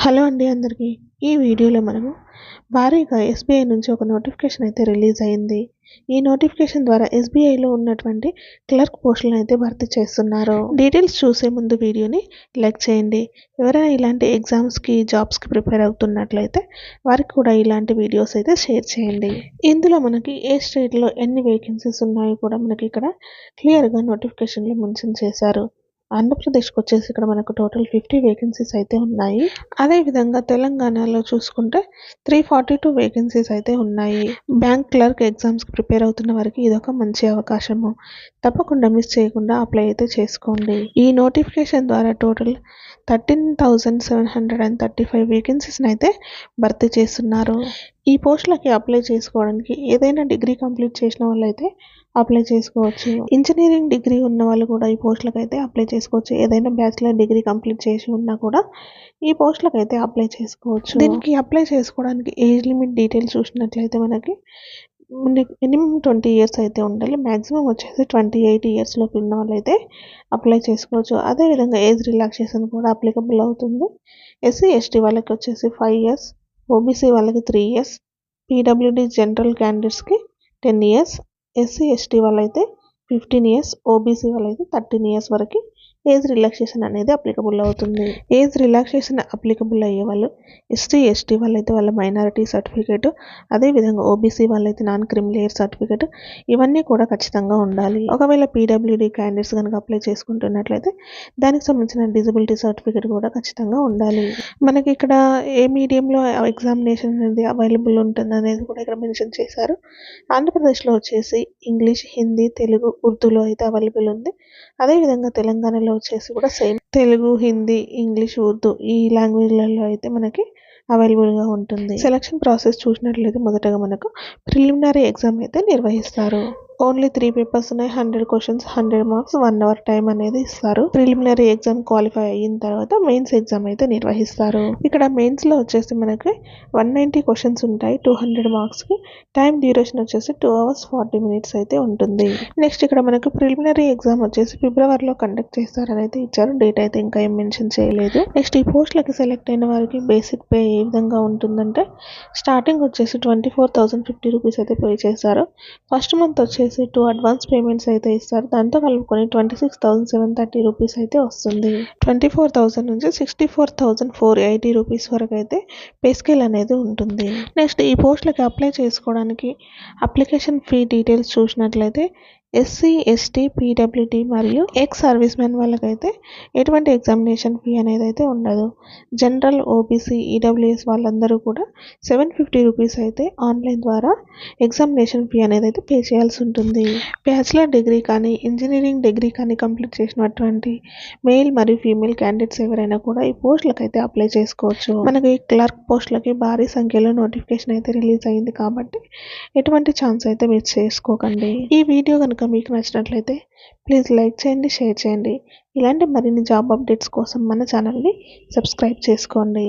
Hello అండి అందరికీ. ఈ వీడియోలో మనము భారీగా ఎస్బీఐ నుంచి ఒక నోటిఫికేషన్ అయితే రిలీజ్ అయింది. ఈ నోటిఫికేషన్ ద్వారా ఎస్బీఐలో ఉన్నటువంటి క్లర్క్ పోస్టులను అయితే భర్తీ చేస్తున్నారు. డీటెయిల్స్ చూసే ముందు వీడియోని లైక్ చేయండి. ఎవరైనా ఇలాంటి ఎగ్జామ్స్కి జాబ్స్కి ప్రిపేర్ అవుతున్నట్లయితే వారికి కూడా ఇలాంటి వీడియోస్ అయితే షేర్ చేయండి. ఇందులో మనకి ఏ స్టేట్లో ఎన్ని వేకెన్సీస్ ఉన్నాయో కూడా మనకి ఇక్కడ క్లియర్గా నోటిఫికేషన్లో మెన్షన్ చేశారు. ఆంధ్రప్రదేశ్కి వచ్చేసి ఇక్కడ మనకు టోటల్ 50 వేకెన్సీస్ అయితే ఉన్నాయి. అదేవిధంగా తెలంగాణలో చూసుకుంటే 342 వేకెన్సీస్ అయితే ఉన్నాయి. బ్యాంక్ క్లర్క్ ఎగ్జామ్స్కి ప్రిపేర్ అవుతున్న వారికి ఇదొక మంచి అవకాశము. తప్పకుండా మిస్ చేయకుండా అప్లై అయితే చేసుకోండి. ఈ నోటిఫికేషన్ ద్వారా టోటల్ 13,735 వేకెన్సీస్ని అయితే భర్తీ చేస్తున్నారు. ఈ పోస్టులకి అప్లై చేసుకోవడానికి ఏదైనా డిగ్రీ కంప్లీట్ చేసిన వాళ్ళైతే అప్లై చేసుకోవచ్చు. ఇంజనీరింగ్ డిగ్రీ ఉన్న వాళ్ళు కూడా ఈ పోస్టులకు అయితే అప్లై చేసుకోవచ్చు. ఏదైనా బ్యాచిలర్ డిగ్రీ కంప్లీట్ చేసి ఉన్నా కూడా ఈ పోస్టులకు అయితే అప్లై చేసుకోవచ్చు. దీనికి అప్లై చేసుకోవడానికి ఏజ్ లిమిట్ డీటెయిల్స్ చూసినట్లయితే మనకి మినిమం 20 ఇయర్స్ అయితే ఉండాలి. మ్యాక్సిమం వచ్చేసి 28 ఇయర్స్ లోపు ఉన్న వాళ్ళైతే అప్లై చేసుకోవచ్చు. అదేవిధంగా ఏజ్ రిలాక్సేషన్ కూడా అప్లికబుల్ అవుతుంది. ఎస్సీ ఎస్టీ వాళ్ళకి వచ్చేసి 5 ఇయర్స్, ఓబీసీ వాళ్ళకి 3 ఇయర్స్, పీడబ్ల్యూడీ జనరల్ క్యాండిడేట్స్కి 10 ఇయర్స్, ఎస్సీ ఎస్టీ వాళ్ళైతే 15 ఇయర్స్, ఓబీసీ వాళ్ళైతే 13 ఇయర్స్ వరకు ఏజ్ రిలాక్సేషన్ అనేది అప్లికబుల్ అవుతుంది. ఏజ్ రిలాక్సేషన్ అప్లికబుల్ అయ్యే వాళ్ళు ఎస్సీ ఎస్టీ వాళ్ళైతే వాళ్ళ మైనారిటీ సర్టిఫికేట్, అదేవిధంగా ఓబీసీ వాళ్ళైతే నాన్ క్రిమిలేయర్ సర్టిఫికేట్ ఇవన్నీ కూడా ఖచ్చితంగా ఉండాలి. ఒకవేళ పీడబ్ల్యూడీ క్యాండిడేట్స్ కనుక అప్లై చేసుకుంటున్నట్లయితే దానికి సంబంధించిన డిజబిలిటీ సర్టిఫికేట్ కూడా ఖచ్చితంగా ఉండాలి. మనకి ఇక్కడ ఏ మీడియంలో ఎగ్జామినేషన్ అనేది అవైలబుల్ ఉంటుంది అనేది కూడా ఇక్కడ మెన్షన్ చేశారు. ఆంధ్రప్రదేశ్లో వచ్చేసి ఇంగ్లీష్, హిందీ, తెలుగు, ఉర్దూలో అయితే అవైలబుల్ ఉంది. అదేవిధంగా తెలంగాణలో వచ్చేసి కూడా సేమ్ తెలుగు, హిందీ, ఇంగ్లీష్, ఉర్దూ ఈ లాంగ్వేజ్లలో అయితే మనకి అవైలబుల్గా ఉంటుంది. సెలక్షన్ ప్రాసెస్ చూసినట్లయితే మొదటగా మనకు ప్రిలిమినరీ ఎగ్జామ్ అయితే నిర్వహిస్తారు. ఓన్లీ 3 పేపర్స్ ఉన్నాయి. 100 క్వశ్చన్స్, 100 మార్క్స్, 1 అవర్ టైం అనేది ఇస్తారు. ప్రిలిమినరీ ఎగ్జామ్ క్వాలిఫై అయిన తర్వాత మెయిన్స్ ఎగ్జామ్ అయితే నిర్వహిస్తారు. ఇక్కడ మెయిన్స్ లో వచ్చేసి మనకి 190 క్వశ్చన్స్ ఉంటాయి. 200 మార్క్స్ కి టైం డ్యూరేషన్ వచ్చేసి 2 hours 40 minutes అయితే ఉంటుంది. నెక్స్ట్ ఇక్కడ మనకు ప్రిలిమినరీ ఎగ్జామ్ వచ్చేసి ఫిబ్రవరిలో కండక్ట్ చేస్తారని అయితే ఇచ్చారు. డేట్ అయితే ఇంకా ఏం మెన్షన్ చేయలేదు. నెక్స్ట్ ఈ పోస్టులకి సెలెక్ట్ అయిన వారికి బేసిక్ పే ఏ విధంగా ఉంటుందంటే స్టార్టింగ్ వచ్చేసి 24,050 రూపీస్ అయితే పే చేశారు. ఫస్ట్ మంత్ వచ్చేసి 2 అడ్వాన్స్ పేమెంట్స్ అయితే ఇస్తారు. దాంతో కలుపుకొని 26,730 రూపీస్ అయితే వస్తుంది. 24,000 నుంచి 64,480 రూపీస్ వరకు అయితే పే స్కేల్ అనేది ఉంటుంది. నెక్స్ట్ ఈ పోస్టులకి అప్లై చేసుకోవడానికి అప్లికేషన్ ఫీ డీటెయిల్స్ చూసినట్లయితే ఎస్సీ ఎస్టీ పీడబ్ల్యూడీ మరియు ఎక్స్ సర్వీస్ మెన్ వాళ్ళకైతే ఎటువంటి ఎగ్జామినేషన్ ఫీ అనేది అయితే ఉండదు. జనరల్, ఓబీసీ, ఈడబ్ల్యూఎస్ వాళ్ళందరూ కూడా 750 రూపీస్ అయితే ఆన్లైన్ ద్వారా ఎగ్జామినేషన్ ఫీ అనేది అయితే పే చేయాల్సి ఉంటుంది. బ్యాచిలర్ డిగ్రీ కానీ ఇంజనీరింగ్ డిగ్రీ కానీ కంప్లీట్ చేసినటువంటి మేల్ మరియు ఫీమేల్ క్యాండిడేట్స్ ఎవరైనా కూడా ఈ పోస్టులకు అయితే అప్లై చేసుకోవచ్చు. మనకి క్లర్క్ పోస్టులకి భారీ సంఖ్యలో నోటిఫికేషన్ అయితే రిలీజ్ అయింది కాబట్టి ఎటువంటి ఛాన్స్ అయితే మిస్ చేసుకోకండి. ఈ వీడియో కనుక మీకు నచ్చినట్లయితే ప్లీజ్ లైక్ చేయండి, షేర్ చేయండి. ఇలాంటి మరిన్ని జాబ్ అప్డేట్స్ కోసం మన ఛానల్ని సబ్స్క్రైబ్ చేసుకోండి.